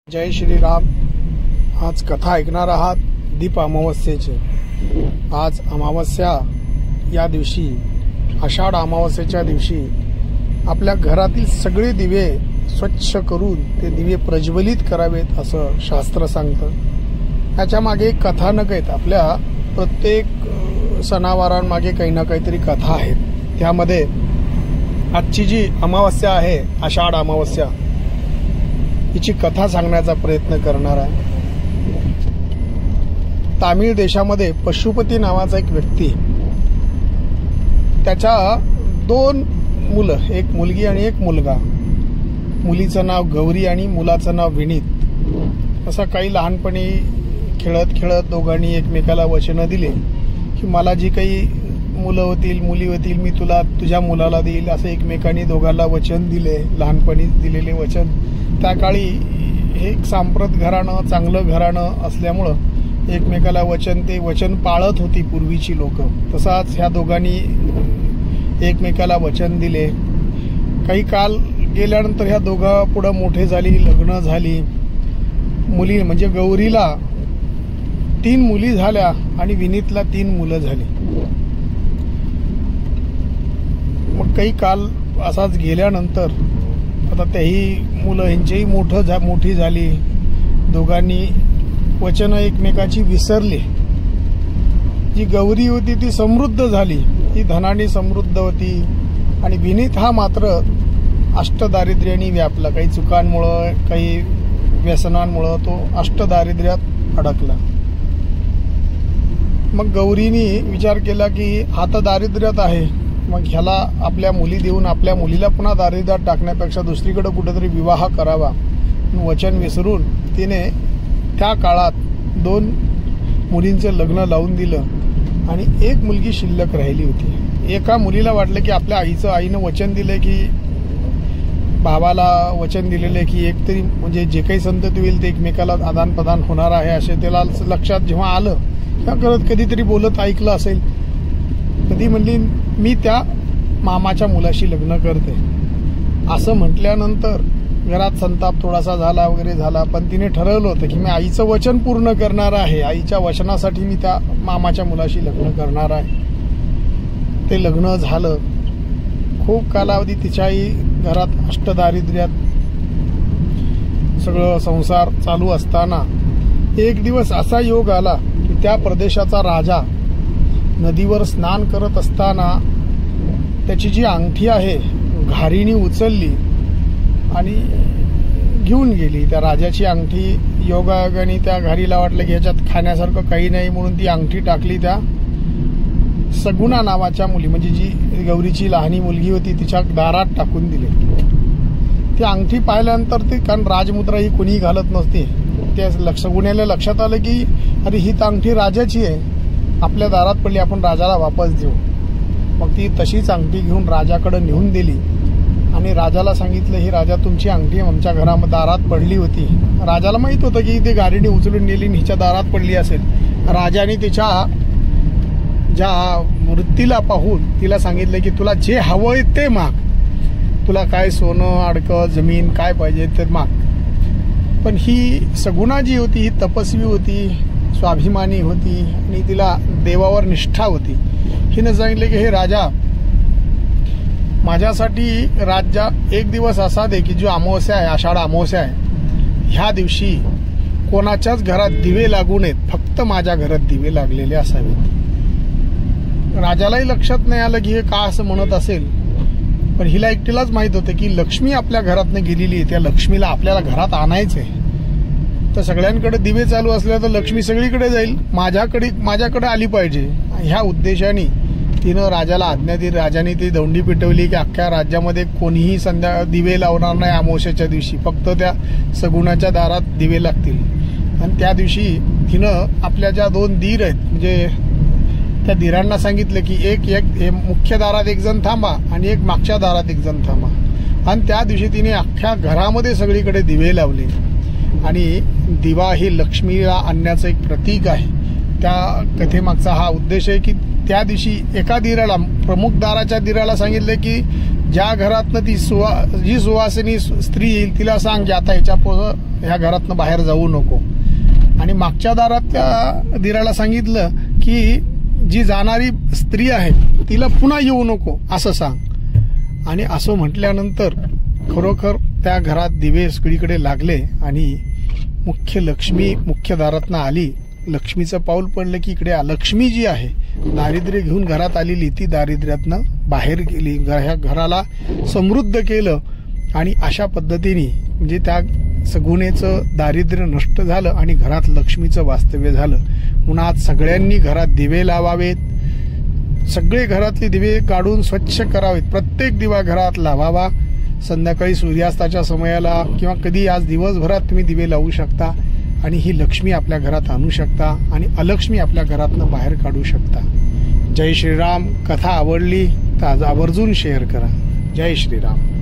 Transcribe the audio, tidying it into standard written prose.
जय श्रीराम। आज कथा ऐकणार आहात दीप अमावस्येचे। आज अमावस्या या दिवशी, आषाढ अमावस्येच्या दिवशी आपल्या घरातील सगळे दिवे स्वच्छ करून ते दिवे प्रज्वलित करावेत असं शास्त्र सांगतं। याच्या मागे कथानक आहेत। आपल्या प्रत्येक सणावारांमागे काही ना काहीतरी कथा आहेत। त्यामध्ये आजची जी अमावस्या आहे, आषाढ अमावस्या, हिची कथा सांगण्याचा प्रयत्न करणार आहे। तामिळ देशामध्ये पशुपती नावाचा एक व्यक्ती, त्याच्या दोन मुलं, एक मुलगी आणि एक मुलगा। मुलीचं नाव गौरी आणि मुलाचं नाव विनीत। असं काही लहानपणी खेळत खेळत दोघांनी एकमेकाला वचनं दिले की मला जी काही मुलं होतील, मुली होतील, मी तुला तुझ्या मुलाला देईल, असं एकमेकांनी दोघांना वचन दिले। लहानपणी दिलेले वचन, त्या काळी हे एक सांप्रत घराणं, चांगलं घराणं असल्यामुळं एकमेकाला ते वचन पाळत होती पूर्वीची लोक। तसाच ह्या दोघांनी एकमेकाला वचन दिले। काही काल गेल्यानंतर ह्या दोघा पुढे मोठे झाली, लग्न झाली। मुली म्हणजे गौरीला 3 मुली झाल्या आणि विनीतला 3 मुलं झाली। मग काही काल असाच गेल्यानंतर आता त्याही मुलं ह्यांचीही मोठी झाली। दोघांनी वचन एकमेकाची विसरली। जी गौरी होती ती समृद्ध झाली, ती धनाने समृद्ध होती, आणि विनीत हा मात्र अष्टदारिद्र्याने व्यापला। काही चुकांमुळे, काही व्यसनांमुळे तो अष्टदारिद्र्यात अडकला। मग गौरीने विचार केला की हा तर दारिद्र्यात आहे, मग ह्याला आपल्या मुली देऊन आपल्या मुलीला पुन्हा दारिद्र्यात टाकण्यापेक्षा दुसरीकडे कुठेतरी विवाह करावा। वचन विसरून तिने त्या काळात 2 मुलींचे लग्न लावून दिलं आणि एक मुलगी शिल्लक राहिली होती। एका मुलीला वाटलं की आपल्या आईनं वचन दिले की, भावाला वचन दिलेले की एकतरी म्हणजे जे काही संतती होईल ते एकमेकाला आदान प्रदान होणार आहे, असे त्याला लक्षात जेव्हा आलं, त्या करत कधीतरी बोलत ऐकलं असेल, कधी म्हणली मी त्या मामाच्या मुलाशी लग्न करते। असं म्हटल्यानंतर घरात संताप थोडासा झाला वगैरे झाला, पण तिने ठरवलं होतं की मी आईचं वचन पूर्ण करणार आहे, आईच्या वचनासाठी मी त्या मामाच्या मुलाशी लग्न करणार आहे। ते लग्न झालं। खूप कालावधी तिच्याही घरात अष्टदारिद्र्यात सगळं संसार चालू असताना एक दिवस असा योग आला की त्या प्रदेशाचा राजा नदीवर स्नान करत असताना त्याची जी अंगठी आहे घारीने उचलली आणि घेऊन गेली। त्या राजाची अंगठी योगायोगाने त्या घारीला वाटलं की ह्याच्यात खाण्यासारखं काही नाही, म्हणून ती अंगठी टाकली त्या सगुणा नावाच्या मुली, म्हणजे जी गौरीची लहानी मुलगी होती, तिच्या दारात टाकून दिली। ती अंगठी पाहिल्यानंतर ती, कारण राजमुद्रा ही कोणी घालत नसते, त्या सगुण्याला लक्षात आलं की अरे ही तर अंगठी राजाची आहे, आपल्या दारात पडली, आपण राजाला वापस देऊ। मग ती तशीच अंगठी घेऊन राजाकडे नेऊन दिली आणि राजाला सांगितलं, ही राजा तुमची अंगठी आमच्या घरामध्ये दारात पडली होती। राजाला माहित होतं की ती गाडीने उचलून नेली आणि हिच्या दारात पडली असेल। राजाने तिच्या ज्या वृत्तीला पाहून तिला सांगितलं की तुला जे हवंय ते माग, तुला काय सोनं अडकं जमीन काय पाहिजे ते माग। पण ही सगुणा जी होती ही तपस्वी होती, स्वाभिमानी होती आणि तिला देवावर निष्ठा होती। हिने सांगितले की हे राजा, माझ्यासाठी राज्य एक दिवस असा दे की जो अमावस्या आहे, आषाढ अमावस्या आहे, ह्या दिवशी कोणाच्याच घरात दिवे लागू नयेत, फक्त माझ्या घरात दिवे लागलेले असावेत। राजालाही लक्षात नाही आलं की हे का असं म्हणत असेल, पण हिला एकटीलाच माहित होतं की लक्ष्मी आपल्या घरातनं गेलेली आहे, त्या लक्ष्मीला आपल्याला घरात आणायचंय। तर सगळ्यांकडे दिवे चालू असल्या तर लक्ष्मी सगळीकडे जाईल, माझ्याकडे आली पाहिजे। ह्या उद्देशाने तिनं राजाला आज्ञा दिली। राजाने ती दौंडी पिटवली की अख्ख्या राज्यामध्ये कोणीही दिवे लावणार नाही अमावस्येच्या दिवशी, फक्त त्या सगुणाच्या दारात दिवे लागतील। आणि त्या दिवशी तिनं आपल्या ज्या 2 दीर आहेत, म्हणजे त्या धीरांना सांगितलं की एक मुख्य दारात एक जण थांबा आणि एक मागच्या दारात एक जण थांबा। आणि त्या दिवशी तिने अख्ख्या घरामध्ये सगळीकडे दिवे लावले। आणि दिवा ही लक्ष्मीला आणण्याचं एक प्रतीक आहे। त्या कथेमागचा हा उद्देश आहे की त्या दिवशी एका धीराला, प्रमुख दाराच्या धीराला सांगितलं की ज्या घरातनं ती जी सुवासिनी स्त्री येईल तिला सांग की आता ह्या घरातनं बाहेर जाऊ नको. आणि मागच्या दारात त्या दिराला सांगितलं की जी जाणारी स्त्री आहे तिला पुन्हा येऊ नको असं सांग. आणि असं म्हटल्यानंतर खरोखर त्या घरात दिवे सगळीकडे लागले आणि मुख्य लक्ष्मी मुख्य दारातनं आली. लक्ष्मीचं पाऊल पडलं की इकडे लक्ष्मी जी आहे दारिद्र्य घेऊन घरात आलेली ती दारिद्र्यातनं बाहेर गेली, ह्या घराला समृद्ध केलं. आणि अशा पद्धतीने म्हणजे त्या सगुणेचं दारिद्र्य नष्ट झालं आणि घरात लक्ष्मीचं वास्तव्य झालं. म्हणून आज सगळ्यांनी घरात दिवे लावावेत, सगळे घरातले दिवे काढून स्वच्छ करावेत. प्रत्येक दिवा घरात लावावा. संध्याकाळी सूर्यास्ताच्या समयाला किंवा कधी आज दिवसभरात तुम्ही दिवे लावू शकता आणि ही लक्ष्मी आपल्या घरात आणू शकता आणि अलक्ष्मी आपल्या घरातनं बाहेर काढू शकता. जय श्रीराम. कथा आवडली तर आज आवर्जून शेअर करा. जय श्रीराम.